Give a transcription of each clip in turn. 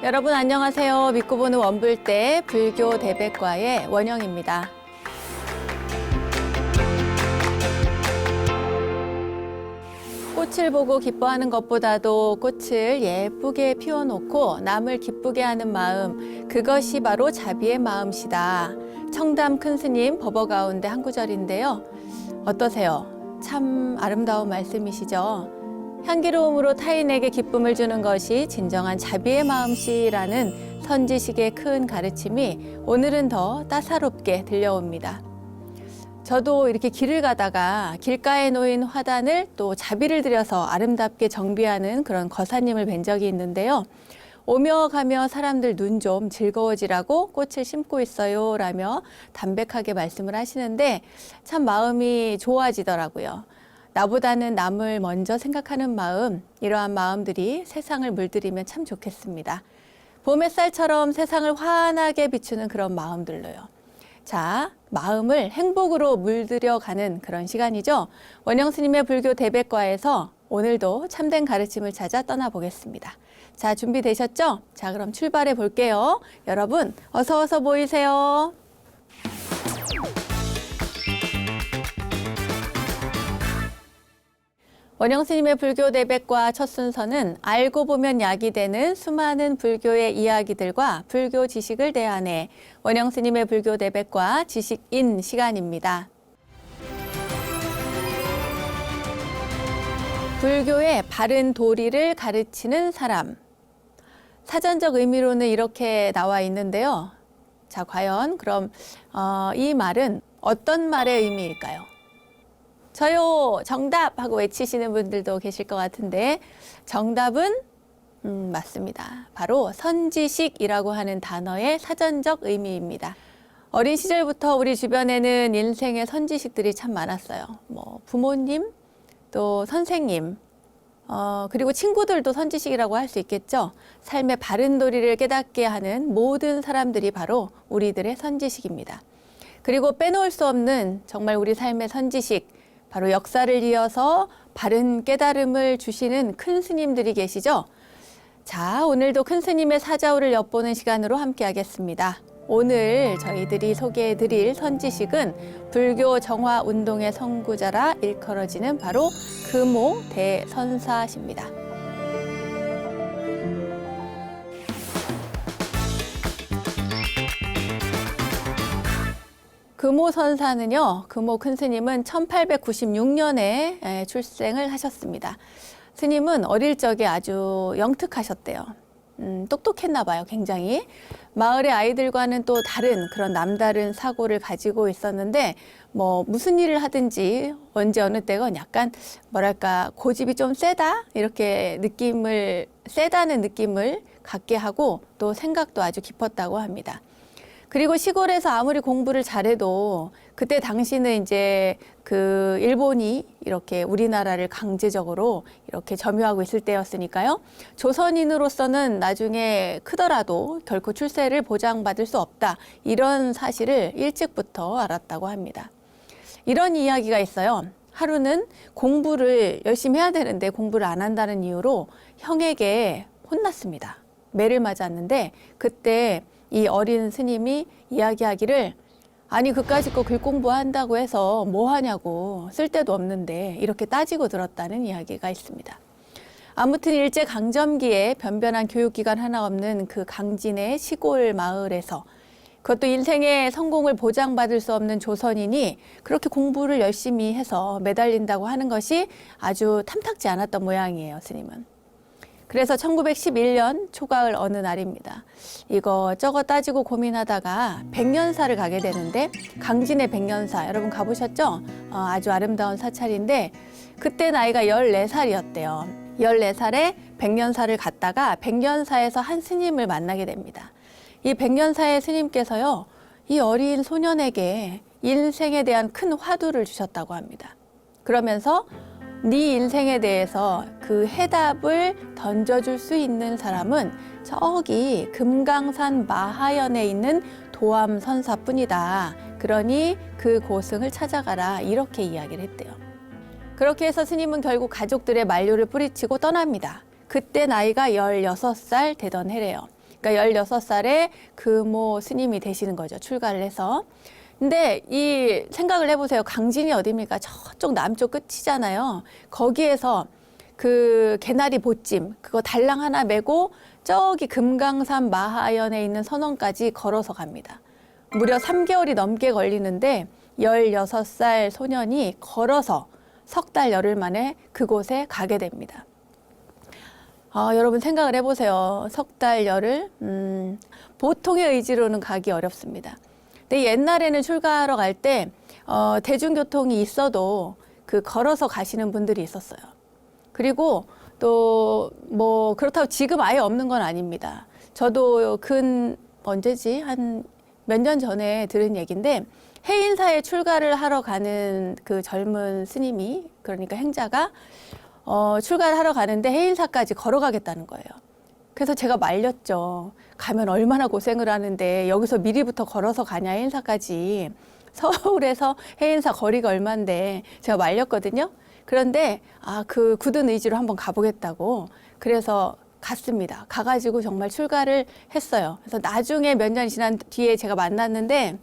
여러분 안녕하세요. 믿고 보는 원불대 불교 대백과의 원영입니다. 꽃을 보고 기뻐하는 것보다도 꽃을 예쁘게 피워놓고 남을 기쁘게 하는 마음, 그것이 바로 자비의 마음이다. 청담 큰 스님 법어 가운데 한 구절인데요. 어떠세요? 참 아름다운 말씀이시죠? 향기로움으로 타인에게 기쁨을 주는 것이 진정한 자비의 마음씨라는 선지식의 큰 가르침이 오늘은 더 따사롭게 들려옵니다. 저도 이렇게 길을 가다가 길가에 놓인 화단을 또 자비를 들여서 아름답게 정비하는 그런 거사님을 뵌 적이 있는데요. 오며 가며 사람들 눈 좀 즐거워지라고 꽃을 심고 있어요 라며 담백하게 말씀을 하시는데 참 마음이 좋아지더라고요. 나보다는 남을 먼저 생각하는 마음, 이러한 마음들이 세상을 물들이면 참 좋겠습니다. 봄 햇살처럼 세상을 환하게 비추는 그런 마음들로요. 자, 마음을 행복으로 물들여가는 그런 시간이죠. 원영 스님의 불교 대백과에서 오늘도 참된 가르침을 찾아 떠나보겠습니다. 자, 준비되셨죠? 자, 그럼 출발해 볼게요. 여러분, 어서 모이세요. 원영 스님의 불교 대백과 첫 순서는 알고 보면 약이 되는 수많은 불교의 이야기들과 불교 지식을 대하네 원영 스님의 불교 대백과 지식인 시간입니다. 불교의 바른 도리를 가르치는 사람. 사전적 의미로는 이렇게 나와 있는데요. 자, 과연 그럼 이 말은 어떤 말의 의미일까요? 저요 정답 하고 외치시는 분들도 계실 것 같은데 정답은 맞습니다. 바로 선지식이라고 하는 단어의 사전적 의미입니다. 어린 시절부터 우리 주변에는 인생의 선지식들이 참 많았어요. 뭐 부모님, 또 선생님, 그리고 친구들도 선지식이라고 할 수 있겠죠. 삶의 바른 도리를 깨닫게 하는 모든 사람들이 바로 우리들의 선지식입니다. 그리고 빼놓을 수 없는 정말 우리 삶의 선지식, 바로 역사를 이어서 바른 깨달음을 주시는 큰 스님들이 계시죠. 자, 오늘도 큰 스님의 사자후를 엿보는 시간으로 함께 하겠습니다. 오늘 저희들이 소개해드릴 선지식은 불교 정화 운동의 선구자라 일컬어지는 바로 금오 대선사십니다. 금오 선사는요, 금오 큰 스님은 1896년에 출생을 하셨습니다. 스님은 어릴 적에 아주 영특하셨대요. 똑똑했나 봐요, 굉장히. 마을의 아이들과는 또 다른 그런 남다른 사고를 가지고 있었는데 뭐 무슨 일을 하든지 언제 어느 때건 약간 뭐랄까 고집이 좀 세다? 이렇게 세다는 느낌을 갖게 하고 또 생각도 아주 깊었다고 합니다. 그리고 시골에서 아무리 공부를 잘해도 그때 당시는 이제 그 일본이 이렇게 우리나라를 강제적으로 이렇게 점유하고 있을 때였으니까요. 조선인으로서는 나중에 크더라도 결코 출세를 보장받을 수 없다. 이런 사실을 일찍부터 알았다고 합니다. 이런 이야기가 있어요. 하루는 공부를 열심히 해야 되는데 공부를 안 한다는 이유로 형에게 혼났습니다. 매를 맞았는데 그때 이 어린 스님이 이야기하기를 아니 그까짓 거 글 공부한다고 해서 뭐 하냐고 쓸데도 없는데 이렇게 따지고 들었다는 이야기가 있습니다. 아무튼 일제강점기에 변변한 교육기관 하나 없는 그 강진의 시골 마을에서 그것도 인생의 성공을 보장받을 수 없는 조선인이 그렇게 공부를 열심히 해서 매달린다고 하는 것이 아주 탐탁지 않았던 모양이에요, 스님은. 그래서 1911년 초가을 어느 날입니다. 이거저거 따지고 고민하다가 백년사를 가게 되는데 강진의 백년사 여러분 가보셨죠? 아주 아름다운 사찰인데 그때 나이가 14살이었대요. 14살에 백년사를 갔다가 백년사에서 한 스님을 만나게 됩니다. 이 백년사의 스님께서요. 이 어린 소년에게 인생에 대한 큰 화두를 주셨다고 합니다. 그러면서 네 인생에 대해서 그 해답을 던져줄 수 있는 사람은 저기 금강산 마하연에 있는 도암선사뿐이다. 그러니 그 고승을 찾아가라. 이렇게 이야기를 했대요. 그렇게 해서 스님은 결국 가족들의 만류를 뿌리치고 떠납니다. 그때 나이가 16살 되던 해래요. 그러니까 16살에 금오 스님이 되시는 거죠. 출가를 해서. 근데 이 생각을 해보세요. 강진이 어디입니까? 저쪽 남쪽 끝이잖아요. 거기에서 그 개나리 보찜 그거 달랑 하나 메고 저기 금강산 마하연에 있는 선원까지 걸어서 갑니다. 무려 3개월이 넘게 걸리는데 16살 소년이 걸어서 석 달 열흘 만에 그곳에 가게 됩니다. 여러분 생각을 해보세요. 석 달 열흘 보통의 의지로는 가기 어렵습니다. 근데 옛날에는 출가하러 갈 때 대중교통이 있어도 그 걸어서 가시는 분들이 있었어요. 그리고 또 뭐 그렇다고 지금 아예 없는 건 아닙니다. 저도 언제지? 한 몇 년 전에 들은 얘기인데 해인사에 출가를 하러 가는 그 젊은 스님이 그러니까 행자가 출가를 하러 가는데 해인사까지 걸어가겠다는 거예요. 그래서 제가 말렸죠. 가면 얼마나 고생을 하는데 여기서 미리부터 걸어서 가냐 해인사까지. 서울에서 해인사 거리가 얼만데 제가 말렸거든요. 그런데 그 굳은 의지로 한번 가보겠다고 그래서 갔습니다. 가가지고 정말 출가를 했어요. 그래서 나중에 몇 년이 지난 뒤에 제가 만났는데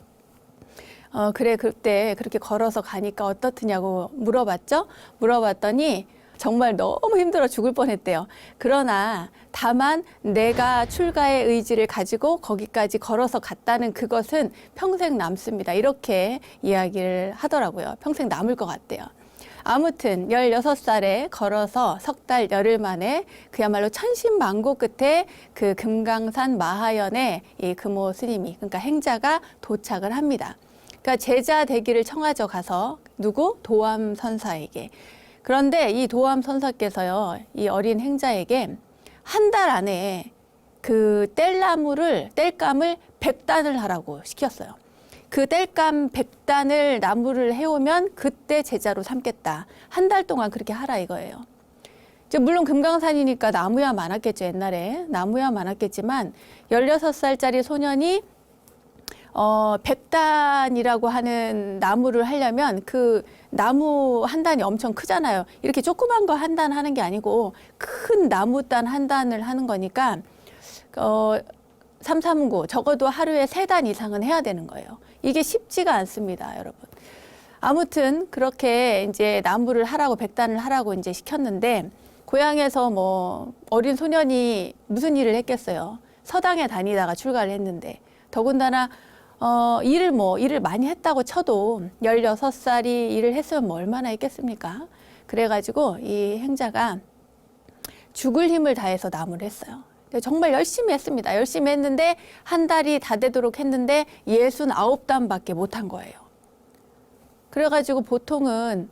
그래 그때 그렇게 걸어서 가니까 어떻느냐고 물어봤죠. 물어봤더니 정말 너무 힘들어 죽을 뻔했대요. 그러나 다만 내가 출가의 의지를 가지고 거기까지 걸어서 갔다는 그것은 평생 남습니다. 이렇게 이야기를 하더라고요. 평생 남을 것 같대요. 아무튼 16살에 걸어서 석 달 열흘 만에 그야말로 천신만고 끝에 그 금강산 마하연에 이 금오 스님이 그러니까 행자가 도착을 합니다. 그러니까 제자 되기를 청하죠. 가서 누구? 도암 선사에게. 그런데 이 도암 선사께서요, 이 어린 행자에게 한 달 안에 그 뗄감을 100단을 하라고 시켰어요. 그 뗄감 100단을 나무를 해오면 그때 제자로 삼겠다. 한 달 동안 그렇게 하라 이거예요. 물론 금강산이니까 나무야 많았겠죠. 옛날에 나무야 많았겠지만 16살짜리 소년이 100단이라고 하는 나무를 하려면 그 나무 한 단이 엄청 크잖아요. 이렇게 조그만 거 한 단 하는 게 아니고 큰 나무단 한 단을 하는 거니까 삼삼구 적어도 하루에 3단 이상은 해야 되는 거예요. 이게 쉽지가 않습니다, 여러분. 아무튼 그렇게 이제 나무를 하라고 100단을 하라고 이제 시켰는데 고향에서 뭐 어린 소년이 무슨 일을 했겠어요. 서당에 다니다가 출가를 했는데 더군다나 일을 많이 했다고 쳐도 16살이 일을 했으면 뭐 얼마나 했겠습니까? 그래가지고 이 행자가 죽을 힘을 다해서 나무를 했어요. 정말 열심히 했습니다. 열심히 했는데 한 달이 다 되도록 했는데 69단밖에 못한 거예요. 그래가지고 보통은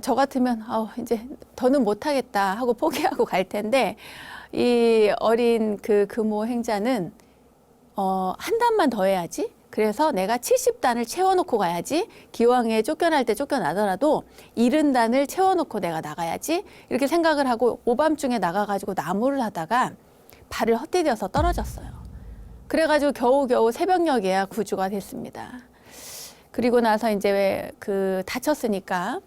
저 같으면 이제 더는 못하겠다 하고 포기하고 갈 텐데 이 어린 그 금오 행자는 한 단만 더 해야지. 그래서 내가 70단을 채워놓고 가야지. 기왕에 쫓겨날 때 쫓겨나더라도 70단을 채워놓고 내가 나가야지. 이렇게 생각을 하고 오밤중에 나가가지고 나무를 하다가 발을 헛디뎌서 떨어졌어요. 그래가지고 겨우겨우 새벽녘에야 구조가 됐습니다. 그리고 나서 이제 다쳤으니까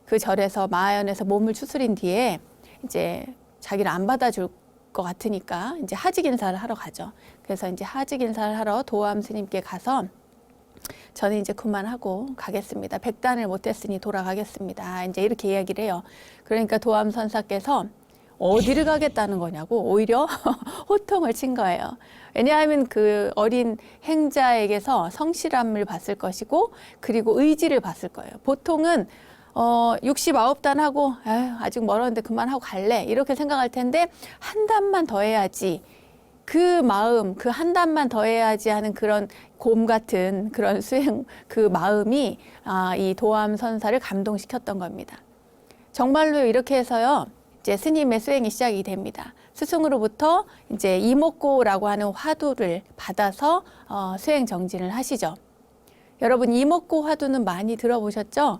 그 절에서 마하연에서 몸을 추스린 뒤에 이제 자기를 안 받아줄 것 같으니까 이제 하직 인사를 하러 가죠. 그래서 이제 하직 인사를 하러 도암 스님께 가서 저는 이제 그만하고 가겠습니다. 100단을 못했으니 돌아가겠습니다. 이제 이렇게 이야기를 해요. 그러니까 도암 선사께서 어디를 가겠다는 거냐고 오히려 호통을 친 거예요. 왜냐하면 그 어린 행자에게서 성실함을 봤을 것이고 그리고 의지를 봤을 거예요. 보통은 69단 하고 아직 멀었는데 그만하고 갈래 이렇게 생각할 텐데 한 단만 더 해야지 그 마음 그 한 단만 더 해야지 하는 그런 곰 같은 그런 수행 그 마음이 이 도암 선사를 감동시켰던 겁니다. 정말로 이렇게 해서요 이제 스님의 수행이 시작이 됩니다. 스승으로부터 이제 이목고라고 하는 화두를 받아서 수행 정진을 하시죠. 여러분 이목고 화두는 많이 들어보셨죠?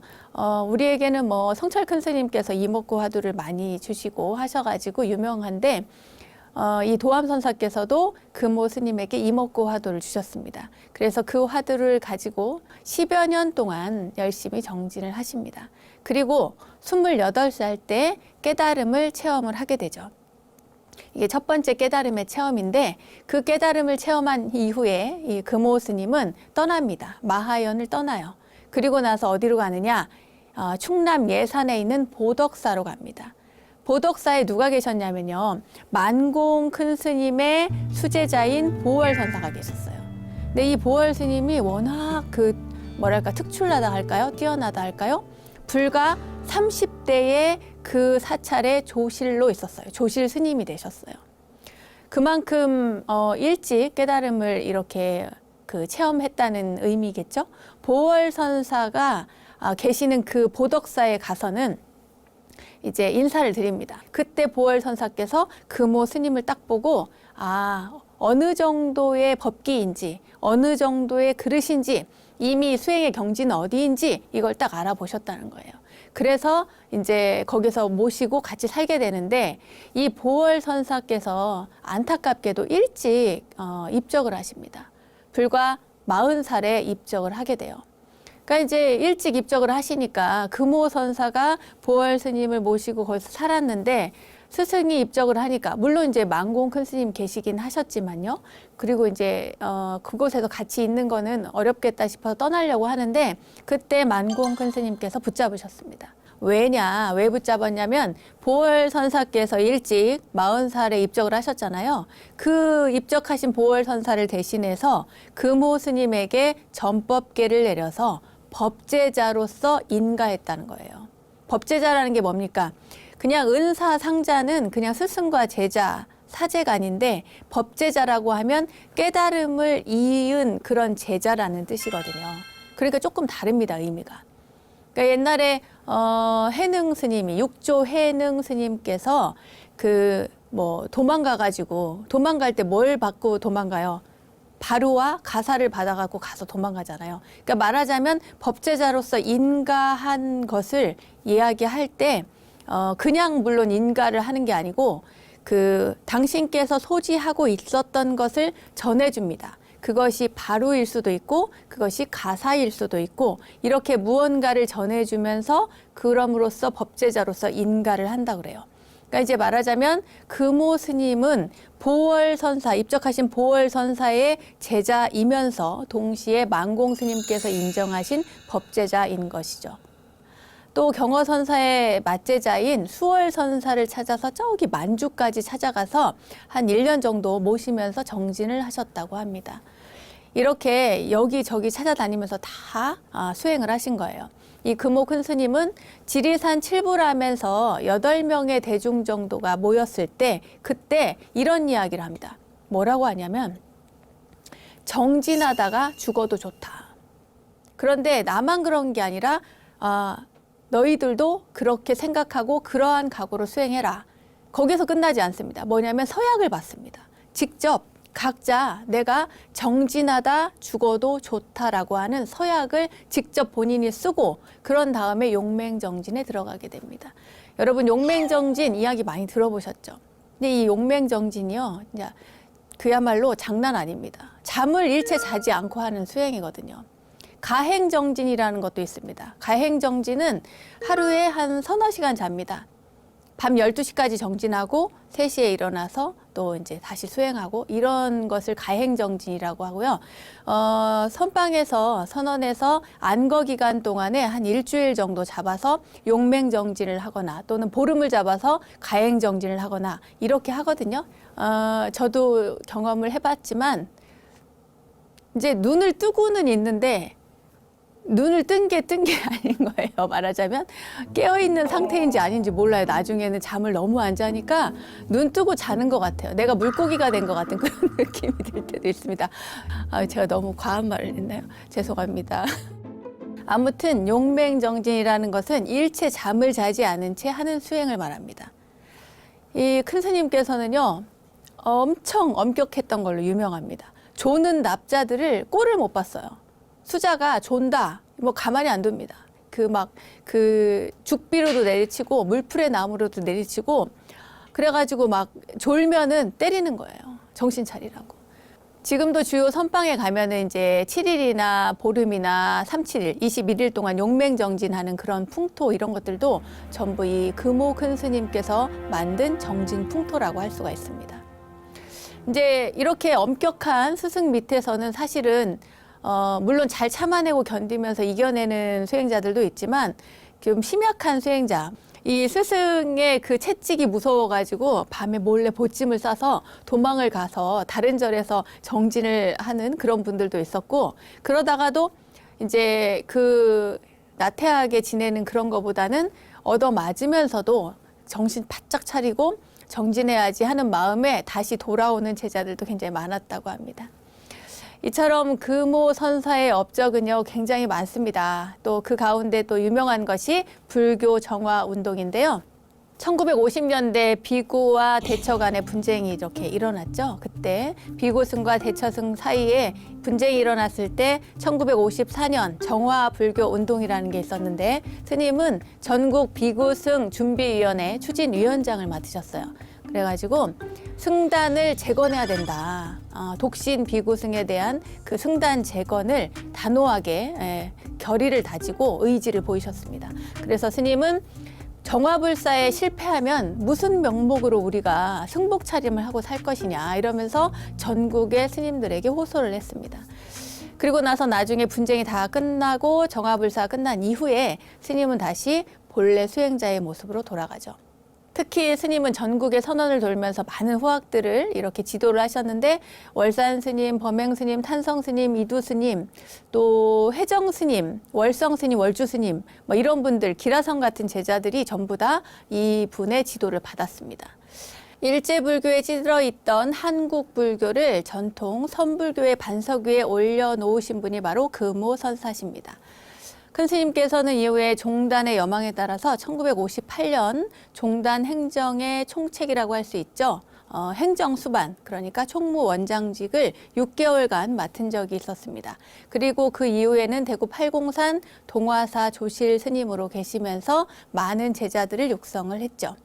우리에게는 뭐 성철 큰 스님께서 이목고 화두를 많이 주시고 하셔가지고 유명한데 이 도암 선사께서도 금오 스님에게 이목고 화두를 주셨습니다. 그래서 그 화두를 가지고 10여 년 동안 열심히 정진을 하십니다. 그리고 28살 때 깨달음을 체험을 하게 되죠. 이게 첫 번째 깨달음의 체험인데 그 깨달음을 체험한 이후에 이 금오 스님은 떠납니다. 마하연을 떠나요. 그리고 나서 어디로 가느냐? 충남 예산에 있는 보덕사로 갑니다. 보덕사에 누가 계셨냐면요. 만공 큰 스님의 수제자인 보월선사가 계셨어요. 근데 이 보월 스님이 워낙 특출나다 할까요? 뛰어나다 할까요? 불과 30대에 그 사찰의 조실로 있었어요. 조실 스님이 되셨어요. 그만큼 일찍 깨달음을 이렇게 체험했다는 의미겠죠. 보월선사가 계시는 그 보덕사에 가서는 이제 인사를 드립니다. 그때 보월선사께서 금오 스님을 딱 보고 어느 정도의 법기인지 어느 정도의 그릇인지 이미 수행의 경지는 어디인지 이걸 딱 알아보셨다는 거예요. 그래서 이제 거기서 모시고 같이 살게 되는데 이 보월선사께서 안타깝게도 일찍 입적을 하십니다. 불과 40살에 입적을 하게 돼요. 그러니까 이제 일찍 입적을 하시니까 금오 선사가 보월 스님을 모시고 거기서 살았는데 스승이 입적을 하니까 물론 이제 만공 큰 스님 계시긴 하셨지만요. 그리고 이제 그곳에서 같이 있는 거는 어렵겠다 싶어서 떠나려고 하는데 그때 만공 큰 스님께서 붙잡으셨습니다. 왜 붙잡았냐면 보월 선사께서 일찍 40살에 입적을 하셨잖아요. 그 입적하신 보월 선사를 대신해서 금오 스님에게 전법계를 내려서 법제자로서 인가했다는 거예요. 법제자라는 게 뭡니까? 그냥 은사 상자는 그냥 스승과 제자 사제가 아닌데 법제자라고 하면 깨달음을 이은 그런 제자라는 뜻이거든요. 그러니까 조금 다릅니다, 의미가. 그러니까 옛날에 해능 스님이 육조 해능 스님께서 도망갈 때 뭘 받고 도망가요? 바루와 가사를 받아갖고 가서 도망가잖아요. 그러니까 말하자면 법제자로서 인가한 것을 이야기할 때 그냥 물론 인가를 하는 게 아니고 당신께서 소지하고 있었던 것을 전해줍니다. 그것이 바루일 수도 있고 그것이 가사일 수도 있고 이렇게 무언가를 전해주면서 그럼으로써 법제자로서 인가를 한다 그래요. 그러니까 이제 말하자면 금오 스님은 보월선사, 입적하신 보월선사의 제자이면서 동시에 만공 스님께서 인정하신 법제자인 것이죠. 또 경허선사의 맞제자인 수월선사를 찾아서 저기 만주까지 찾아가서 한 1년 정도 모시면서 정진을 하셨다고 합니다. 이렇게 여기저기 찾아다니면서 다 수행을 하신 거예요. 이 금오 큰 스님은 지리산 칠부람에서 8명의 대중 정도가 모였을 때 그때 이런 이야기를 합니다. 뭐라고 하냐면 정진하다가 죽어도 좋다. 그런데 나만 그런 게 아니라 너희들도 그렇게 생각하고 그러한 각오로 수행해라. 거기서 끝나지 않습니다. 뭐냐면 서약을 받습니다. 직접 각자 내가 정진하다 죽어도 좋다라고 하는 서약을 직접 본인이 쓰고 그런 다음에 용맹정진에 들어가게 됩니다. 여러분 용맹정진 이야기 많이 들어보셨죠? 근데 이 용맹정진이요, 그야말로 장난 아닙니다. 잠을 일체 자지 않고 하는 수행이거든요. 가행정진이라는 것도 있습니다. 가행정진은 하루에 한 서너 시간 잡니다. 밤 12시까지 정진하고 3시에 일어나서 또 이제 다시 수행하고 이런 것을 가행정진이라고 하고요. 선원에서 안거 기간 동안에 한 일주일 정도 잡아서 용맹정진을 하거나 또는 보름을 잡아서 가행정진을 하거나 이렇게 하거든요. 저도 경험을 해봤지만 이제 눈을 뜨고는 있는데 눈을 뜬 게 아닌 거예요. 말하자면 깨어있는 상태인지 아닌지 몰라요. 나중에는 잠을 너무 안 자니까 눈 뜨고 자는 것 같아요. 내가 물고기가 된 것 같은 그런 느낌이 들 때도 있습니다. 제가 너무 과한 말을 했나요? 죄송합니다. 아무튼 용맹정진이라는 것은 일체 잠을 자지 않은 채 하는 수행을 말합니다. 이 큰 스님께서는요, 엄청 엄격했던 걸로 유명합니다. 조는 납자들을 꼴을 못 봤어요. 수자가 존다, 가만히 안 둡니다. 죽비로도 내리치고, 물풀의 나무로도 내리치고, 그래가지고 졸면은 때리는 거예요. 정신 차리라고. 지금도 주요 선방에 가면은 이제 7일이나 보름이나 3, 7일, 21일 동안 용맹정진하는 그런 풍토 이런 것들도 전부 이 금오 큰 스님께서 만든 정진 풍토라고 할 수가 있습니다. 이제 이렇게 엄격한 스승 밑에서는 사실은 물론 잘 참아내고 견디면서 이겨내는 수행자들도 있지만 좀 심약한 수행자, 이 스승의 그 채찍이 무서워가지고 밤에 몰래 보찜을 싸서 도망을 가서 다른 절에서 정진을 하는 그런 분들도 있었고, 그러다가도 이제 그 나태하게 지내는 그런 거보다는 얻어맞으면서도 정신 바짝 차리고 정진해야지 하는 마음에 다시 돌아오는 제자들도 굉장히 많았다고 합니다. 이처럼 금오 선사의 업적은요 굉장히 많습니다. 또 그 가운데 또 유명한 것이 불교 정화 운동인데요. 1950년대 비구와 대처 간의 분쟁이 이렇게 일어났죠. 그때 비구승과 대처승 사이에 분쟁이 일어났을 때 1954년 정화 불교 운동이라는 게 있었는데 스님은 전국 비구승 준비위원회 추진위원장을 맡으셨어요. 그래가지고 승단을 재건해야 된다. 독신 비구승에 대한 그 승단 재건을 단호하게 결의를 다지고 의지를 보이셨습니다. 그래서 스님은 정화불사에 실패하면 무슨 명목으로 우리가 승복 차림을 하고 살 것이냐 이러면서 전국의 스님들에게 호소를 했습니다. 그리고 나서 나중에 분쟁이 다 끝나고 정화불사가 끝난 이후에 스님은 다시 본래 수행자의 모습으로 돌아가죠. 특히 스님은 전국의 선원을 돌면서 많은 후학들을 이렇게 지도를 하셨는데 월산 스님, 범행 스님, 탄성 스님, 이두 스님, 또 회정 스님, 월성 스님, 월주 스님 뭐 이런 분들, 기라성 같은 제자들이 전부 다 이 분의 지도를 받았습니다. 일제불교에 찌들어 있던 한국 불교를 전통 선불교의 반석 위에 올려놓으신 분이 바로 금오 선사십니다. 큰 스님께서는 이후에 종단의 여망에 따라서 1958년 종단 행정의 총책이라고 할 수 있죠. 행정수반, 그러니까 총무원장직을 6개월간 맡은 적이 있었습니다. 그리고 그 이후에는 대구 팔공산 동화사 조실 스님으로 계시면서 많은 제자들을 육성을 했죠.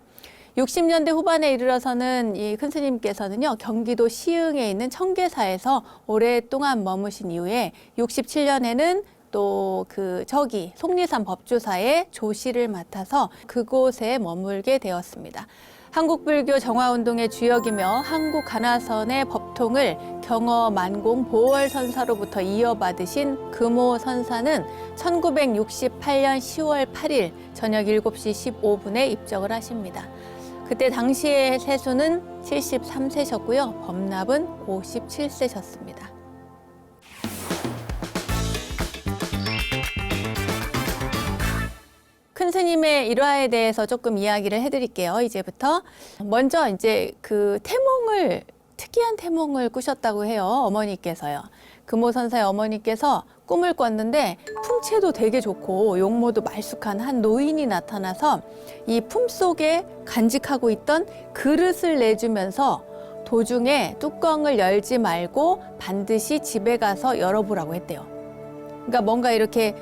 60년대 후반에 이르러서는 이 큰 스님께서는요, 경기도 시흥에 있는 청계사에서 오랫동안 머무신 이후에 67년에는 또 저기 속리산 법주사의 조실을 맡아서 그곳에 머물게 되었습니다. 한국불교 정화운동의 주역이며 한국 가나선의 법통을 경어 만공 보월선사로부터 이어받으신 금오 선사는 1968년 10월 8일 저녁 7시 15분에 입적을 하십니다. 그때 당시의 세수는 73세셨고요. 법납은 57세셨습니다. 큰 스님의 일화에 대해서 조금 이야기를 해드릴게요. 이제부터 먼저 이제 특이한 태몽을 꾸셨다고 해요. 어머니께서요. 금오 선사의 어머니께서 꿈을 꿨는데 풍채도 되게 좋고 용모도 말쑥한 한 노인이 나타나서 이 품속에 간직하고 있던 그릇을 내주면서 도중에 뚜껑을 열지 말고 반드시 집에 가서 열어보라고 했대요. 그러니까 뭔가 이렇게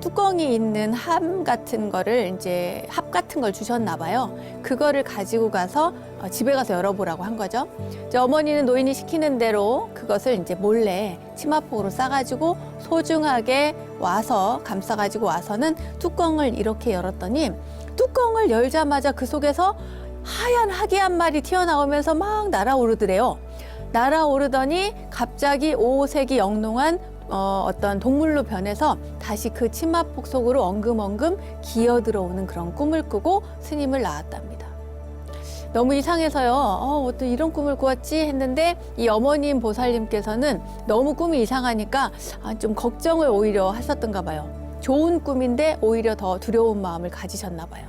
뚜껑이 있는 함 같은 거를 이제 합 같은 걸 주셨나 봐요. 그거를 가지고 가서 집에 가서 열어보라고 한 거죠. 이제 어머니는 노인이 시키는 대로 그것을 이제 몰래 치마폭으로 싸가지고 소중하게 와서 감싸가지고 와서는 뚜껑을 이렇게 열었더니 뚜껑을 열자마자 그 속에서 하얀 하기 한 마리 튀어나오면서 막 날아오르더래요. 날아오르더니 갑자기 오색이 영롱한 어떤 동물로 변해서 다시 그 치마폭 속으로 엉금엉금 기어 들어오는 그런 꿈을 꾸고 스님을 낳았답니다. 너무 이상해서요. 어떤 이런 꿈을 꾸었지 했는데 이 어머님 보살님께서는 너무 꿈이 이상하니까 좀 걱정을 오히려 하셨던가 봐요. 좋은 꿈인데 오히려 더 두려운 마음을 가지셨나 봐요.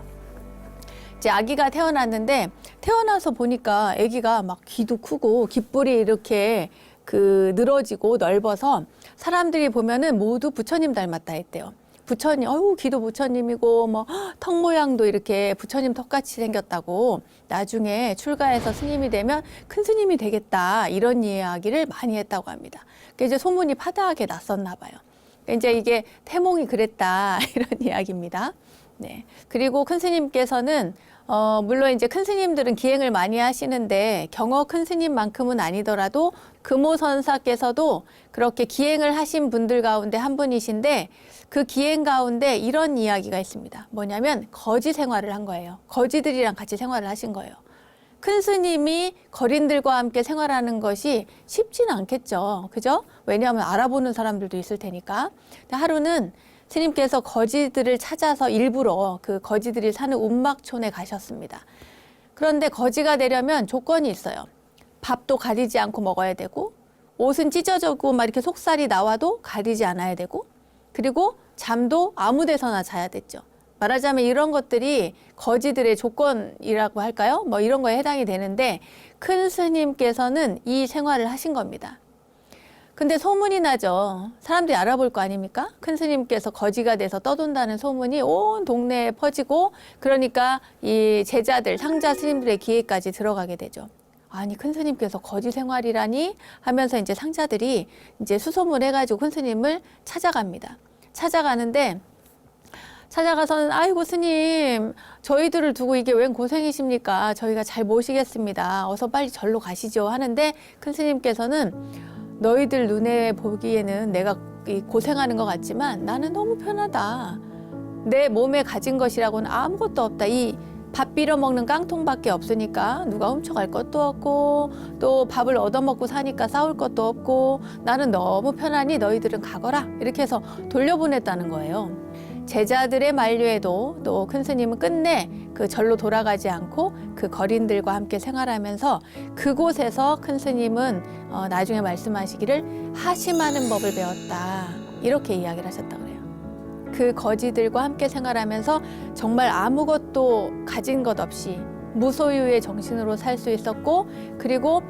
이제 아기가 태어났는데 태어나서 보니까 아기가 막 귀도 크고 귓불이 이렇게 늘어지고 넓어서 사람들이 보면은 모두 부처님 닮았다 했대요. 부처님, 귀도 부처님이고 턱 모양도 이렇게 부처님 턱같이 생겼다고 나중에 출가해서 스님이 되면 큰 스님이 되겠다 이런 이야기를 많이 했다고 합니다. 이제 소문이 파다하게 났었나 봐요. 이제 이게 태몽이 그랬다 이런 이야기입니다. 네. 그리고 큰 스님께서는 물론 이제 큰 스님들은 기행을 많이 하시는데 경어 큰 스님만큼은 아니더라도 금오선사께서도 그렇게 기행을 하신 분들 가운데 한 분이신데 그 기행 가운데 이런 이야기가 있습니다. 뭐냐면 거지 생활을 한 거예요. 거지들이랑 같이 생활을 하신 거예요. 큰 스님이 거린들과 함께 생활하는 것이 쉽지는 않겠죠. 그죠? 왜냐하면 알아보는 사람들도 있을 테니까. 하루는 스님께서 거지들을 찾아서 일부러 그 거지들이 사는 운막촌에 가셨습니다. 그런데 거지가 되려면 조건이 있어요. 밥도 가리지 않고 먹어야 되고, 옷은 찢어지고 막 이렇게 속살이 나와도 가리지 않아야 되고, 그리고 잠도 아무 데서나 자야 됐죠. 말하자면 이런 것들이 거지들의 조건이라고 할까요? 뭐 이런 거에 해당이 되는데 큰 스님께서는 이 생활을 하신 겁니다. 근데 소문이 나죠. 사람들이 알아볼 거 아닙니까? 큰 스님께서 거지가 돼서 떠돈다는 소문이 온 동네에 퍼지고 그러니까 이 제자들, 상자 스님들의 귀에까지 들어가게 되죠. 아니, 큰 스님께서 거지 생활이라니 하면서 이제 상자들이 이제 수소문해가지고 큰 스님을 찾아갑니다. 찾아가는데 찾아가서는 아이고 스님, 저희들을 두고 이게 웬 고생이십니까? 저희가 잘 모시겠습니다. 어서 빨리 절로 가시죠 하는데 큰 스님께서는 너희들 눈에 보기에는 내가 고생하는 것 같지만 나는 너무 편하다. 내 몸에 가진 것이라고는 아무것도 없다. 이 밥 빌어 먹는 깡통밖에 없으니까 누가 훔쳐갈 것도 없고 또 밥을 얻어먹고 사니까 싸울 것도 없고 나는 너무 편하니 너희들은 가거라. 이렇게 해서 돌려보냈다는 거예요. 제자들의 만류에도 또 큰 스님은 끝내 그 절로 돌아가지 않고 그 거린들과 함께 생활하면서 그곳에서 큰 스님은 나중에 말씀하시기를 하심하는 법을 배웠다. 이렇게 이야기를 하셨다고 그래요. 그 거지들과 함께 생활하면서 정말 아무것도 가진 것 없이 무소유의 정신으로 살 수 있었고 그리고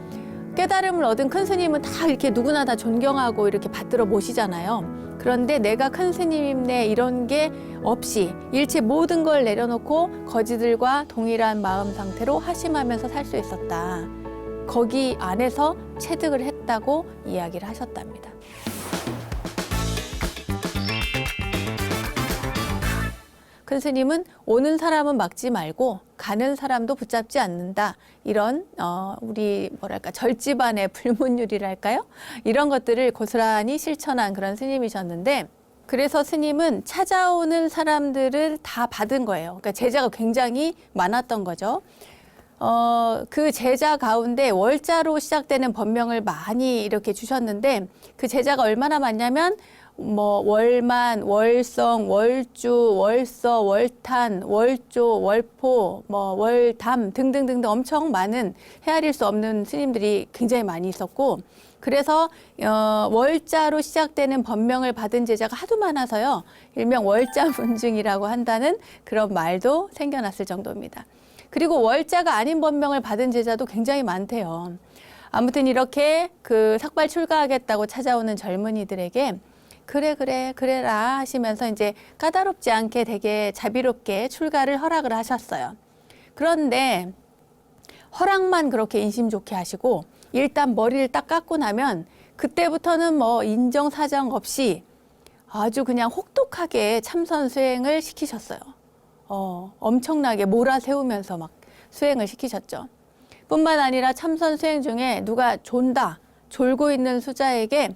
깨달음을 얻은 큰 스님은 다 이렇게 누구나 다 존경하고 이렇게 받들어 모시잖아요. 그런데 내가 큰 스님네 이런 게 없이 일체 모든 걸 내려놓고 거지들과 동일한 마음 상태로 하심하면서 살 수 있었다. 거기 안에서 체득을 했다고 이야기를 하셨답니다. 큰 스님은 오는 사람은 막지 말고 가는 사람도 붙잡지 않는다. 이런 우리 뭐랄까 절집안의 불문율이랄까요? 이런 것들을 고스란히 실천한 그런 스님이셨는데 그래서 스님은 찾아오는 사람들을 다 받은 거예요. 그러니까 제자가 굉장히 많았던 거죠. 그 제자 가운데 월자로 시작되는 법명을 많이 이렇게 주셨는데 그 제자가 얼마나 많냐면 뭐 월만, 월성, 월주, 월서, 월탄, 월조, 월포, 뭐 월담 등등등등 엄청 많은 헤아릴 수 없는 스님들이 굉장히 많이 있었고 그래서 월자로 시작되는 법명을 받은 제자가 하도 많아서요. 일명 월자문중이라고 한다는 그런 말도 생겨났을 정도입니다. 그리고 월자가 아닌 법명을 받은 제자도 굉장히 많대요. 아무튼 이렇게 그 삭발 출가하겠다고 찾아오는 젊은이들에게 그래라 하시면서 이제 까다롭지 않게 되게 자비롭게 출가를 허락을 하셨어요. 그런데 허락만 그렇게 인심 좋게 하시고 일단 머리를 딱 깎고 나면 그때부터는 뭐 인정사정 없이 아주 그냥 혹독하게 참선 수행을 시키셨어요. 엄청나게 몰아세우면서 막 수행을 시키셨죠. 뿐만 아니라 참선 수행 중에 누가 졸고 있는 수자에게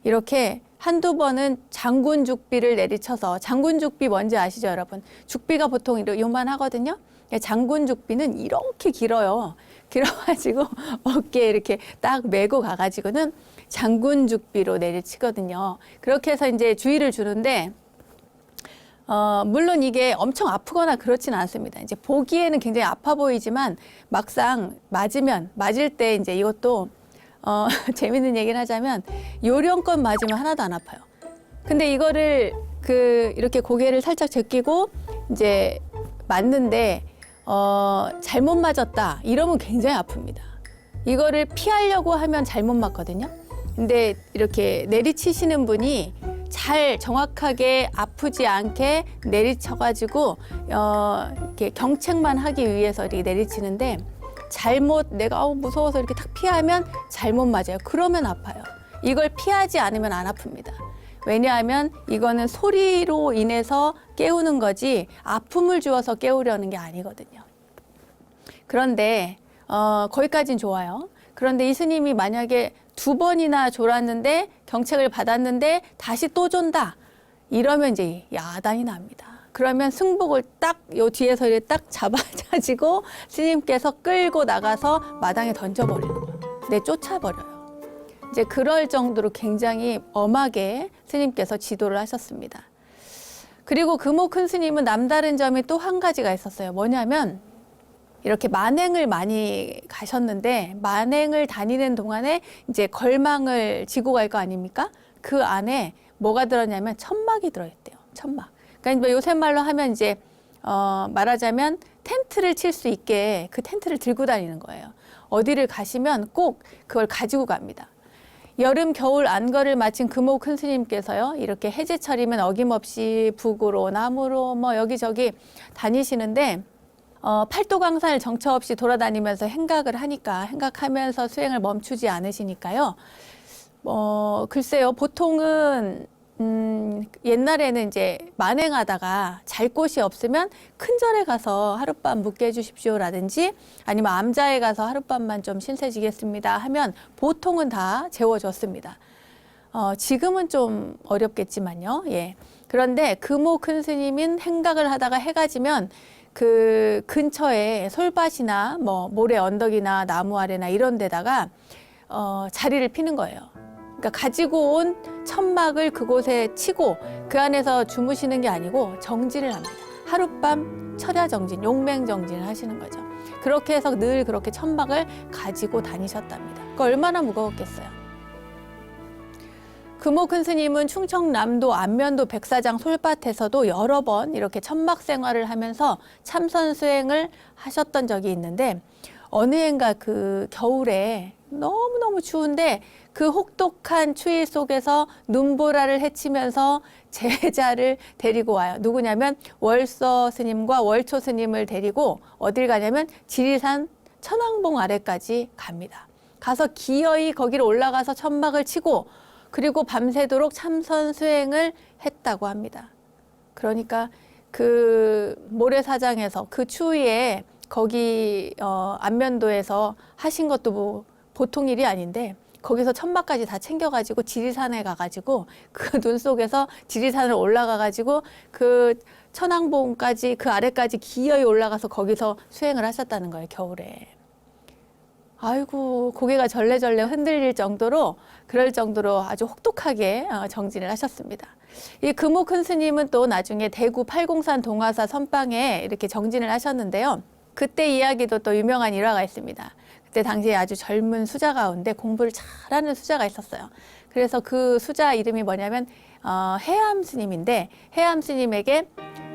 이렇게 한두 번은 장군죽비를 내리쳐서 장군죽비 뭔지 아시죠, 여러분? 죽비가 보통 요만하거든요. 장군죽비는 이렇게 길어요. 길어가지고 어깨에 이렇게 딱 메고 가가지고는 장군죽비로 내리치거든요. 그렇게 해서 이제 주의를 주는데 물론 이게 엄청 아프거나 그렇지는 않습니다. 이제 보기에는 굉장히 아파 보이지만 막상 맞을 때 이제 이것도 재밌는 얘기를 하자면 요령껏 맞으면 하나도 안 아파요. 근데 이거를 이렇게 고개를 살짝 제끼고 이제 맞는데 잘못 맞았다 이러면 굉장히 아픕니다. 이거를 피하려고 하면 잘못 맞거든요. 근데 이렇게 내리치시는 분이 잘 정확하게 아프지 않게 내리쳐가지고 이렇게 경책만 하기 위해서 이렇게 내리치는데 잘못 내가 무서워서 이렇게 탁 피하면 잘못 맞아요. 그러면 아파요. 이걸 피하지 않으면 안 아픕니다. 왜냐하면 이거는 소리로 인해서 깨우는 거지 아픔을 주어서 깨우려는 게 아니거든요. 그런데 거기까진 좋아요. 그런데 이 스님이 만약에 2번이나 졸았는데 경책을 받았는데 다시 또 존다. 이러면 이제 야단이 납니다. 그러면 승복을 딱 요 뒤에서 이렇게 딱 잡아가지고 스님께서 끌고 나가서 마당에 던져버리는 거예요. 내쫓아버려요. 이제 그럴 정도로 굉장히 엄하게 스님께서 지도를 하셨습니다. 그리고 금오 큰 스님은 남다른 점이 또 한 가지가 있었어요. 뭐냐면 이렇게 만행을 많이 가셨는데 만행을 다니는 동안에 이제 걸망을 지고 갈 거 아닙니까? 그 안에 뭐가 들었냐면 천막이 들어있대요. 천막. 그러니까 요새 말로 하면 이제 말하자면 텐트를 칠 수 있게 그 텐트를 들고 다니는 거예요. 어디를 가시면 꼭 그걸 가지고 갑니다. 여름 겨울 안거를 마친 금오 큰 스님께서요, 이렇게 해제철이면 어김없이 북으로 남으로 뭐 여기저기 다니시는데 팔도강산을 정처 없이 돌아다니면서 행각을 하니까 행각하면서 수행을 멈추지 않으시니까요. 글쎄요, 보통은 옛날에는 이제 만행하다가 잘 곳이 없으면 큰 절에 가서 하룻밤 묵게 해주십시오라든지 아니면 암자에 가서 하룻밤만 좀 신세지겠습니다 하면 보통은 다 재워줬습니다. 지금은 좀 어렵겠지만요. 예. 그런데 금오 큰 스님인 행각을 하다가 해가 지면 그 근처에 솔밭이나 뭐 모래 언덕이나 나무 아래나 이런 데다가 자리를 피는 거예요. 그러니까 가지고 온 천막을 그곳에 치고 그 안에서 주무시는 게 아니고 정진을 합니다. 하룻밤 철야정진, 용맹정진을 하시는 거죠. 그렇게 해서 늘 그렇게 천막을 가지고 다니셨답니다. 그러니까 얼마나 무거웠겠어요. 금오 큰 스님은 충청남도 안면도 백사장 솔밭에서도 여러 번 이렇게 천막 생활을 하면서 참선 수행을 하셨던 적이 있는데 어느 해인가 그 겨울에 너무너무 추운데 그 혹독한 추위 속에서 눈보라를 헤치면서 제자를 데리고 와요. 누구냐면 월서 스님과 월초 스님을 데리고 어딜 가냐면 지리산 천왕봉 아래까지 갑니다. 가서 기어이 거기를 올라가서 천막을 치고 그리고 밤새도록 참선 수행을 했다고 합니다. 그러니까 그 모래사장에서 그 추위에 거기 안면도에서 하신 것도 뭐 보통 일이 아닌데 거기서 천막까지 다 챙겨가지고 지리산에 가가지고 그 눈 속에서 지리산을 올라가가지고 그 천왕봉까지 그 아래까지 기어이 올라가서 거기서 수행을 하셨다는 거예요, 겨울에. 아이고, 고개가 절레절레 흔들릴 정도로 그럴 정도로 아주 혹독하게 정진을 하셨습니다. 이 금오 큰 스님은 또 나중에 대구 팔공산 동화사 선방에 이렇게 정진을 하셨는데요. 그때 이야기도 또 유명한 일화가 있습니다. 그때 당시에 아주 젊은 수자 가운데 공부를 잘하는 수자가 있었어요. 그래서 그 수자 이름이 뭐냐면 해암 스님인데 해암 스님에게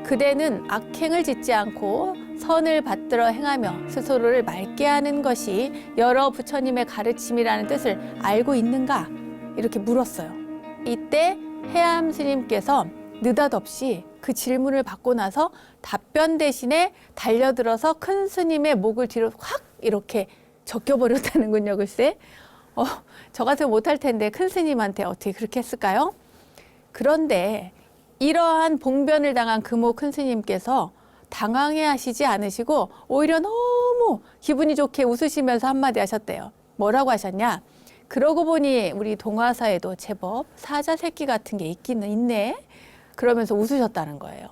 그대는 악행을 짓지 않고 선을 받들어 행하며 스스로를 맑게 하는 것이 여러 부처님의 가르침이라는 뜻을 알고 있는가? 이렇게 물었어요. 이때 해암 스님께서 느닷없이 그 질문을 받고 나서 답변 대신에 달려들어서 큰 스님의 목을 뒤로 확 이렇게 적겨버렸다는군요. 글쎄 저 같으면 못할 텐데 큰 스님한테 어떻게 그렇게 했을까요? 그런데 이러한 봉변을 당한 금오 큰 스님께서 당황해 하시지 않으시고 오히려 너무 기분이 좋게 웃으시면서 한마디 하셨대요. 뭐라고 하셨냐? 그러고 보니 우리 동화사에도 제법 사자 새끼 같은 게 있기는 있네. 그러면서 웃으셨다는 거예요.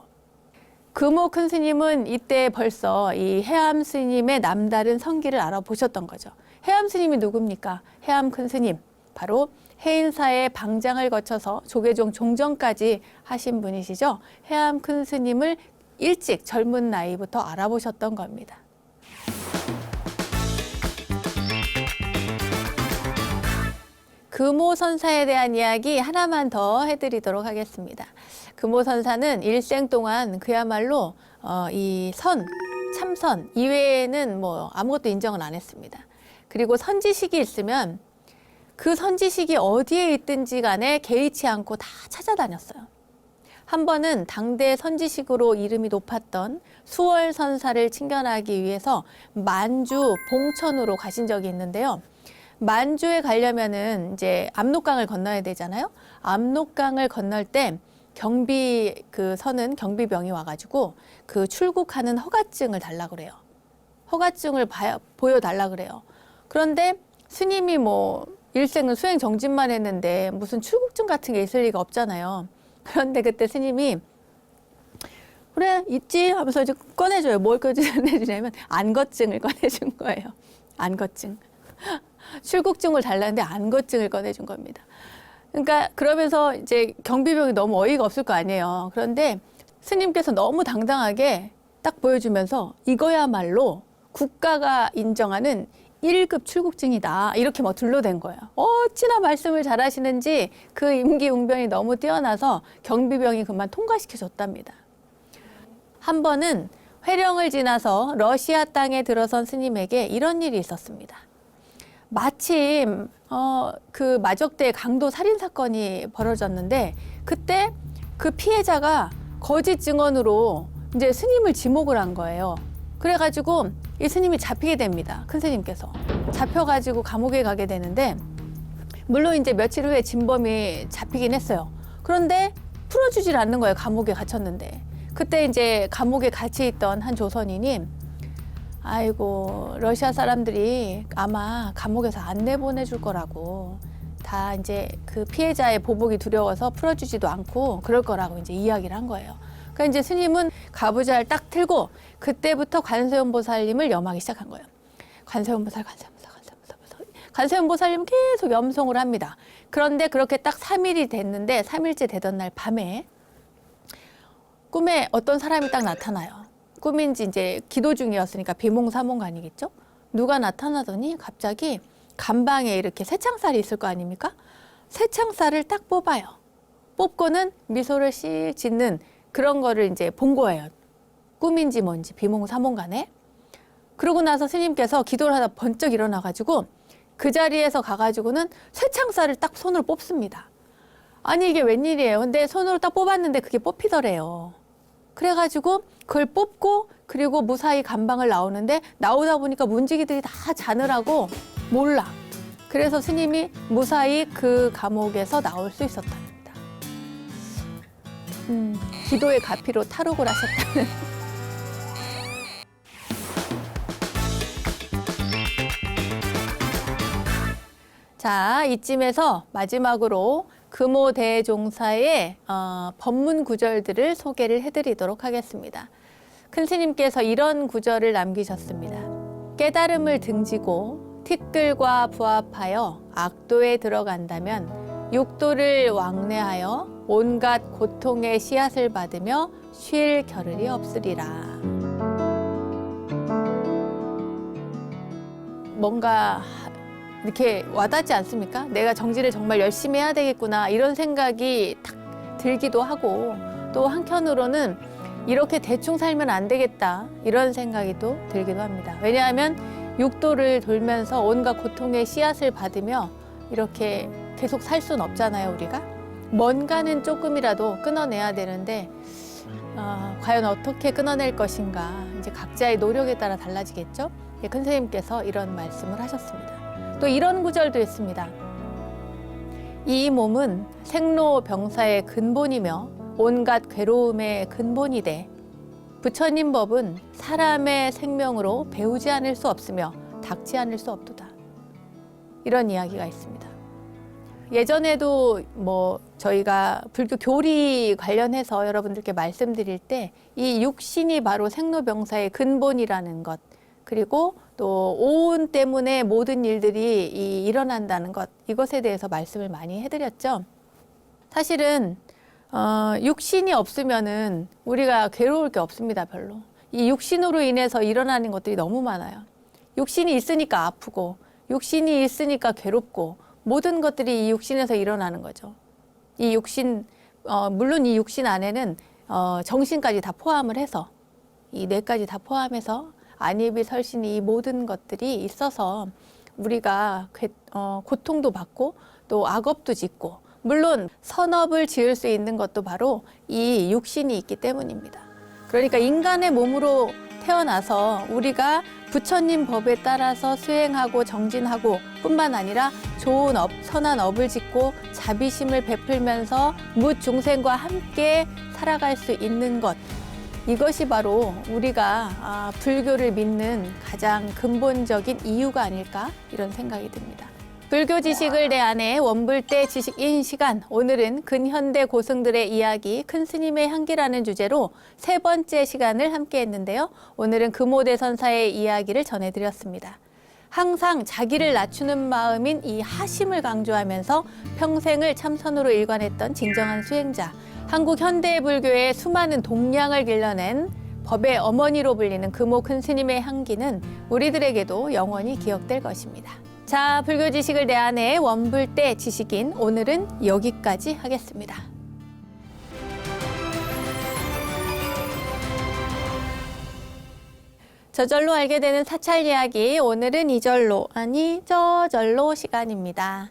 금오 큰 스님은 이때 벌써 이 해암 스님의 남다른 성기를 알아보셨던 거죠. 해암 스님이 누굽니까? 해암 큰 스님. 바로 해인사의 방장을 거쳐서 조계종 종정까지 하신 분이시죠. 해암 큰 스님을 일찍 젊은 나이부터 알아보셨던 겁니다. 금오 선사에 대한 이야기 하나만 더 해드리도록 하겠습니다. 금오 선사는 일생 동안 그야말로 이 참선 이외에는 뭐 아무것도 인정을 안 했습니다. 그리고 선지식이 있으면 그 선지식이 어디에 있든지 간에 개의치 않고 다 찾아다녔어요. 한 번은 당대 선지식으로 이름이 높았던 수월 선사를 친견하기 위해서 만주 봉천으로 가신 적이 있는데요. 만주에 가려면은 이제 압록강을 건너야 되잖아요. 압록강을 건널 때 경비병이 와가지고 그 출국하는 허가증을 달라고 그래요. 허가증을 보여달라 그래요. 그런데 스님이 뭐 일생은 수행 정진만 했는데 무슨 출국증 같은 게 있을 리가 없잖아요. 그런데 그때 스님이 그래 있지 하면서 이제 꺼내줘요. 뭘 꺼내주냐면 안거증을 꺼내준 거예요. 안거증. 출국증을 달라는데 안거증을 꺼내준 겁니다. 그러니까 그러면서 이제 경비병이 너무 어이가 없을 거 아니에요. 그런데 스님께서 너무 당당하게 딱 보여주면서 이거야말로 국가가 인정하는 1급 출국증이다. 이렇게 막 둘러댄 거예요. 어찌나 말씀을 잘하시는지 그 임기응변이 너무 뛰어나서 경비병이 그만 통과시켜줬답니다. 한 번은 회령을 지나서 러시아 땅에 들어선 스님에게 이런 일이 있었습니다. 마침 그 마적대 강도 살인 사건이 벌어졌는데 그때 그 피해자가 거짓 증언으로 이제 스님을 지목을 한 거예요. 그래가지고 이 스님이 잡히게 됩니다. 큰 스님께서 잡혀가지고 감옥에 가게 되는데 물론 이제 며칠 후에 진범이 잡히긴 했어요. 그런데 풀어주질 않는 거예요. 감옥에 갇혔는데 그때 이제 감옥에 같이 있던 한 조선인이 아이고 러시아 사람들이 아마 감옥에서 안 내보내줄 거라고 다 이제 그 피해자의 보복이 두려워서 풀어주지도 않고 그럴 거라고 이제 이야기를 한 거예요. 그러니까 이제 스님은 가부좌를 딱 틀고 그때부터 관세음보살님을 염하기 시작한 거예요. 관세음보살. 관세음보살님 계속 염송을 합니다. 그런데 그렇게 딱 3일이 됐는데 3일째 되던 날 밤에 꿈에 어떤 사람이 딱 나타나요. 꿈인지 이제 기도 중이었으니까 비몽사몽간이겠죠. 누가 나타나더니 갑자기 감방에 이렇게 새창살이 있을 거 아닙니까? 새창살을 딱 뽑아요. 뽑고는 미소를 씩 짓는 그런 거를 이제 본 거예요. 꿈인지 뭔지 비몽사몽간에. 그러고 나서 스님께서 기도를 하다 번쩍 일어나가지고 그 자리에서 가가지고는 쇠창살을 딱 손으로 뽑습니다. 아니 이게 웬일이에요. 근데 손으로 딱 뽑았는데 그게 뽑히더래요. 그래가지고 그걸 뽑고 그리고 무사히 감방을 나오는데 나오다 보니까 문지기들이 다 자느라고 몰라. 그래서 스님이 무사히 그 감옥에서 나올 수 있었답니다. 기도의 가피로 탈옥을 하셨다는. 자, 이쯤에서 마지막으로 금오대종사의 법문 구절들을 소개를 해드리도록 하겠습니다. 큰 스님께서 이런 구절을 남기셨습니다. 깨달음을 등지고 티끌과 부합하여 악도에 들어간다면 육도를 왕래하여 온갖 고통의 씨앗을 받으며 쉴 겨를이 없으리라. 뭔가 이렇게 와닿지 않습니까? 내가 정진을 정말 열심히 해야 되겠구나 이런 생각이 탁 들기도 하고 또 한편으로는 이렇게 대충 살면 안 되겠다 이런 생각이 또 들기도 합니다. 왜냐하면 육도를 돌면서 온갖 고통의 씨앗을 받으며 이렇게 계속 살 수는 없잖아요. 우리가 뭔가는 조금이라도 끊어내야 되는데 과연 어떻게 끊어낼 것인가 이제 각자의 노력에 따라 달라지겠죠. 큰 선생님께서 이런 말씀을 하셨습니다. 또 이런 구절도 있습니다. 이 몸은 생로병사의 근본이며 온갖 괴로움의 근본이되 부처님 법은 사람의 생명으로 배우지 않을 수 없으며 닥지 않을 수 없도다. 이런 이야기가 있습니다. 예전에도 뭐 저희가 불교 교리 관련해서 여러분들께 말씀드릴 때 이 육신이 바로 생로병사의 근본이라는 것 그리고 또 오온 때문에 모든 일들이 일어난다는 것 이것에 대해서 말씀을 많이 해드렸죠. 사실은 육신이 없으면은 우리가 괴로울 게 없습니다. 별로. 이 육신으로 인해서 일어나는 것들이 너무 많아요. 육신이 있으니까 아프고 육신이 있으니까 괴롭고 모든 것들이 이 육신에서 일어나는 거죠. 이 육신 물론 이 육신 안에는 정신까지 다 포함을 해서 이 뇌까지 다 포함해서 안입이 설신이 이 모든 것들이 있어서 우리가 고통도 받고 또 악업도 짓고 물론 선업을 지을 수 있는 것도 바로 이 육신이 있기 때문입니다. 그러니까 인간의 몸으로 태어나서 우리가 부처님 법에 따라서 수행하고 정진하고 뿐만 아니라 좋은 업, 선한 업을 짓고 자비심을 베풀면서 무중생과 함께 살아갈 수 있는 것 이것이 바로 우리가 불교를 믿는 가장 근본적인 이유가 아닐까 이런 생각이 듭니다. 불교 지식을 내 안에 원불대 지식인 시간, 오늘은 근현대 고승들의 이야기 큰 스님의 향기라는 주제로 세 번째 시간을 함께 했는데요. 오늘은 금오대선사의 이야기를 전해드렸습니다. 항상 자기를 낮추는 마음인 이 하심을 강조하면서 평생을 참선으로 일관했던 진정한 수행자, 한국 현대 불교의 수많은 동량을 길러낸 법의 어머니로 불리는 금오 큰 스님의 향기는 우리들에게도 영원히 기억될 것입니다. 자, 불교 지식을 내 안에 원불대 지식인, 오늘은 여기까지 하겠습니다. 저절로 알게 되는 사찰 이야기, 오늘은 이절로, 아니 저절로 시간입니다.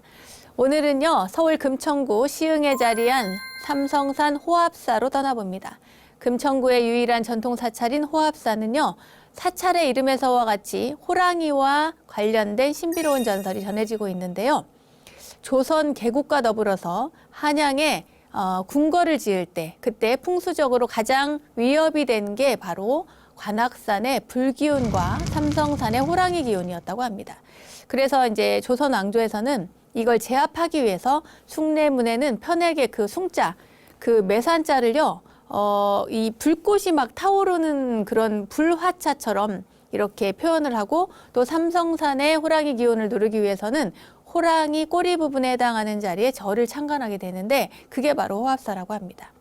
오늘은요, 서울 금천구 시흥에 자리한 삼성산 호압사로 떠나봅니다. 금천구의 유일한 전통 사찰인 호압사는요, 사찰의 이름에서와 같이 호랑이와 관련된 신비로운 전설이 전해지고 있는데요. 조선 개국과 더불어서 한양에 궁궐을 지을 때 그때 풍수적으로 가장 위협이 된 게 바로 관악산의 불기운과 삼성산의 호랑이 기운이었다고 합니다. 그래서 이제 조선 왕조에서는 이걸 제압하기 위해서 숭례문에는 편에게 그 숭자, 그 매산자를요, 이 불꽃이 막 타오르는 그런 불화차처럼 이렇게 표현을 하고, 또 삼성산의 호랑이 기운을 누르기 위해서는 호랑이 꼬리 부분에 해당하는 자리에 절을 창건하게 되는데, 그게 바로 호압사라고 합니다.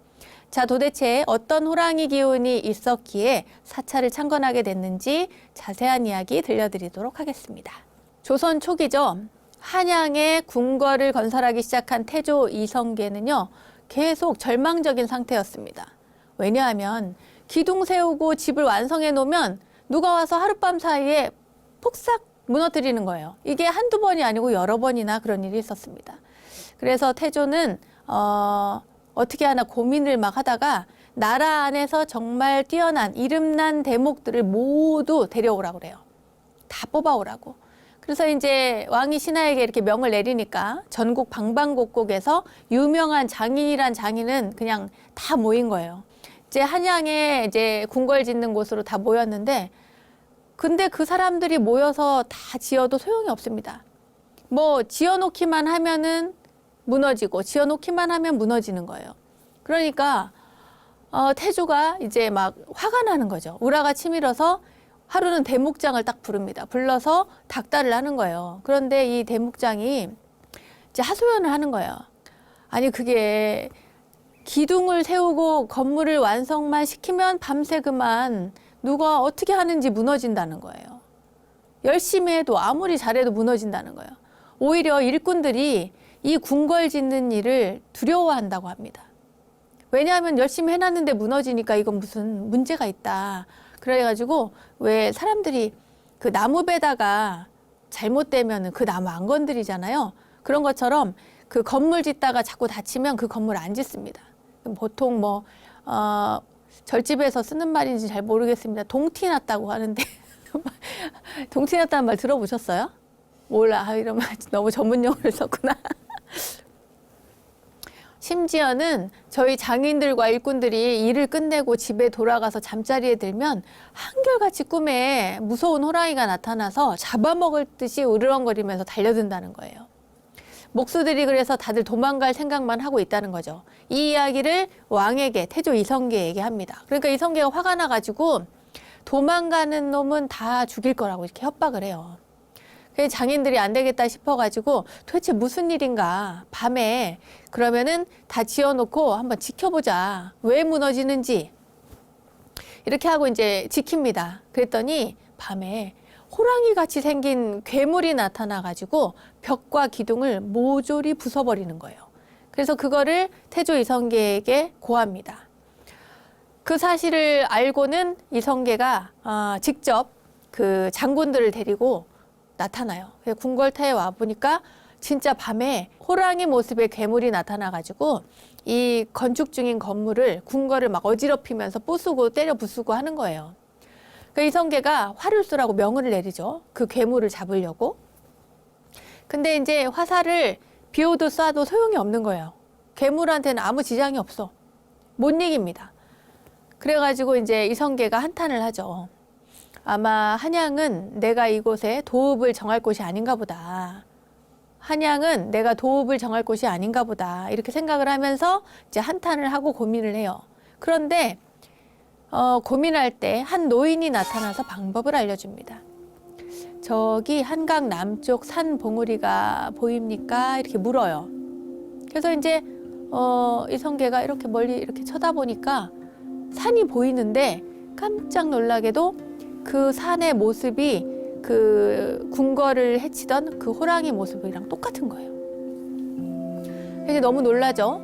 자, 도대체 어떤 호랑이 기운이 있었기에 사찰을 창건하게 됐는지 자세한 이야기 들려드리도록 하겠습니다. 조선 초기죠. 한양에 궁궐을 건설하기 시작한 태조 이성계는요, 계속 절망적인 상태였습니다. 왜냐하면 기둥 세우고 집을 완성해 놓으면 누가 와서 하룻밤 사이에 폭삭 무너뜨리는 거예요. 이게 한두 번이 아니고 여러 번이나 그런 일이 있었습니다. 그래서 태조는 어떻게 하나 고민을 막 하다가 나라 안에서 정말 뛰어난 이름난 대목들을 모두 데려오라고 그래요. 다 뽑아오라고. 그래서 이제 왕이 신하에게 이렇게 명을 내리니까 전국 방방곡곡에서 유명한 장인이란 장인은 그냥 다 모인 거예요. 이제 한양에 이제 궁궐 짓는 곳으로 다 모였는데, 근데 그 사람들이 모여서 다 지어도 소용이 없습니다. 뭐 지어놓기만 하면은 무너지고 지어놓기만 하면 무너지는 거예요. 그러니까 태조가 이제 막 화가 나는 거죠. 우라가 치밀어서 하루는 대목장을 딱 부릅니다. 불러서 닥달을 하는 거예요. 그런데 이 대목장이 이제 하소연을 하는 거예요. 아니, 그게 기둥을 세우고 건물을 완성만 시키면 밤새 그만 누가 어떻게 하는지 무너진다는 거예요. 열심히 해도 아무리 잘해도 무너진다는 거예요. 오히려 일꾼들이 이 궁궐 짓는 일을 두려워한다고 합니다. 왜냐하면 열심히 해놨는데 무너지니까 이건 무슨 문제가 있다. 그래가지고 왜 사람들이 그 나무배다가 잘못되면 그 나무 안 건드리잖아요. 그런 것처럼 그 건물 짓다가 자꾸 다치면 그 건물 안 짓습니다. 보통 뭐 절집에서 쓰는 말인지 잘 모르겠습니다. 동티 났다고 하는데 동티 났다는 말 들어보셨어요? 몰라. 이러면 너무 전문 용어를 썼구나. 심지어는 저희 장인들과 일꾼들이 일을 끝내고 집에 돌아가서 잠자리에 들면 한결같이 꿈에 무서운 호랑이가 나타나서 잡아먹을 듯이 으르렁거리면서 달려든다는 거예요. 목수들이 그래서 다들 도망갈 생각만 하고 있다는 거죠. 이 이야기를 왕에게, 태조 이성계에게 합니다. 그러니까 이성계가 화가 나가지고 도망가는 놈은 다 죽일 거라고 이렇게 협박을 해요. 그래서 장인들이 안 되겠다 싶어가지고 도대체 무슨 일인가, 밤에 그러면은 다 지어놓고 한번 지켜보자. 왜 무너지는지. 이렇게 하고 이제 지킵니다. 그랬더니 밤에 호랑이 같이 생긴 괴물이 나타나가지고 벽과 기둥을 모조리 부숴버리는 거예요. 그래서 그거를 태조 이성계에게 고합니다. 그 사실을 알고는 이성계가 직접 그 장군들을 데리고 나타나요. 궁궐타에 와 보니까 진짜 밤에 호랑이 모습의 괴물이 나타나가지고 이 건축 중인 건물을, 궁궐을 막 어지럽히면서 부수고 때려 부수고 하는 거예요. 그 이성계가 화를 쏘라고 명을 내리죠. 그 괴물을 잡으려고. 근데 이제 화살을 비오도 쏴도 소용이 없는 거예요. 괴물한테는 아무 지장이 없어. 못 이깁니다. 그래가지고 이제 이성계가 한탄을 하죠. 아마 한양은 내가 이곳에 도읍을 정할 곳이 아닌가 보다. 한양은 내가 도읍을 정할 곳이 아닌가 보다. 이렇게 생각을 하면서 이제 한탄을 하고 고민을 해요. 그런데 고민할 때 한 노인이 나타나서 방법을 알려줍니다. 저기 한강 남쪽 산 봉우리가 보입니까? 이렇게 물어요. 그래서 이제 이성계가 이렇게 멀리 이렇게 쳐다보니까 산이 보이는데 깜짝 놀라게도 그 산의 모습이 그 궁궐을 해치던 그 호랑이 모습이랑 똑같은 거예요. 이제 너무 놀라죠.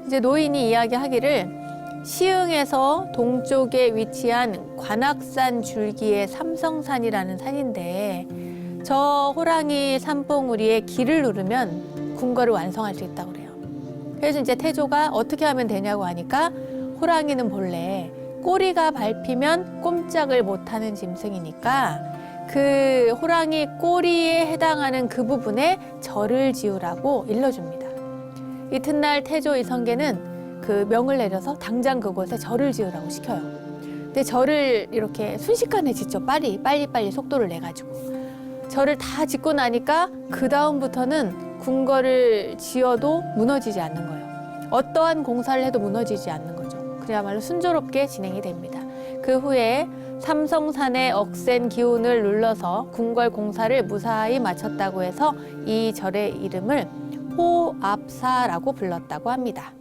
이제 노인이 이야기하기를 시흥에서 동쪽에 위치한 관악산 줄기의 삼성산이라는 산인데 저 호랑이 산봉우리에 길을 누르면 궁궐을 완성할 수 있다고 그래요. 그래서 이제 태조가 어떻게 하면 되냐고 하니까 호랑이는 본래 꼬리가 밟히면 꼼짝을 못하는 짐승이니까 그 호랑이 꼬리에 해당하는 그 부분에 절을 지으라고 일러줍니다. 이튿날 태조 이성계는 그 명을 내려서 당장 그곳에 절을 지으라고 시켜요. 근데 절을 이렇게 순식간에 짓죠. 빨리 속도를 내가지고. 절을 다 짓고 나니까 그 다음부터는 궁궐을 지어도 무너지지 않는 거예요. 어떠한 공사를 해도 무너지지 않는 거죠. 그야말로 순조롭게 진행이 됩니다. 그 후에 삼성산의 억센 기운을 눌러서 궁궐 공사를 무사히 마쳤다고 해서 이 절의 이름을 호압사라고 불렀다고 합니다.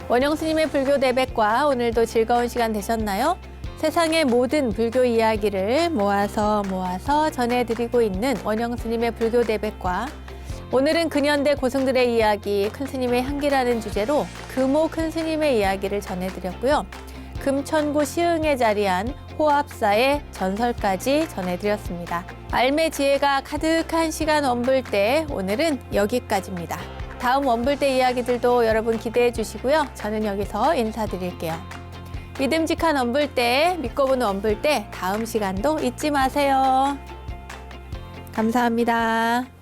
원영 스님의 불교 대백과 오늘도 즐거운 시간 되셨나요? 세상의 모든 불교 이야기를 모아서 전해드리고 있는 원영 스님의 불교 대백과 오늘은 근현대 고승들의 이야기 큰 스님의 향기라는 주제로 금오 큰 스님의 이야기를 전해드렸고요. 금천구 시흥에 자리한 호압사의 전설까지 전해드렸습니다. 알매 지혜가 가득한 시간 원불대 오늘은 여기까지입니다. 다음 원불대 이야기들도 여러분 기대해 주시고요. 저는 여기서 인사드릴게요. 믿음직한 원불대, 믿고 보는 원불대 다음 시간도 잊지 마세요. 감사합니다.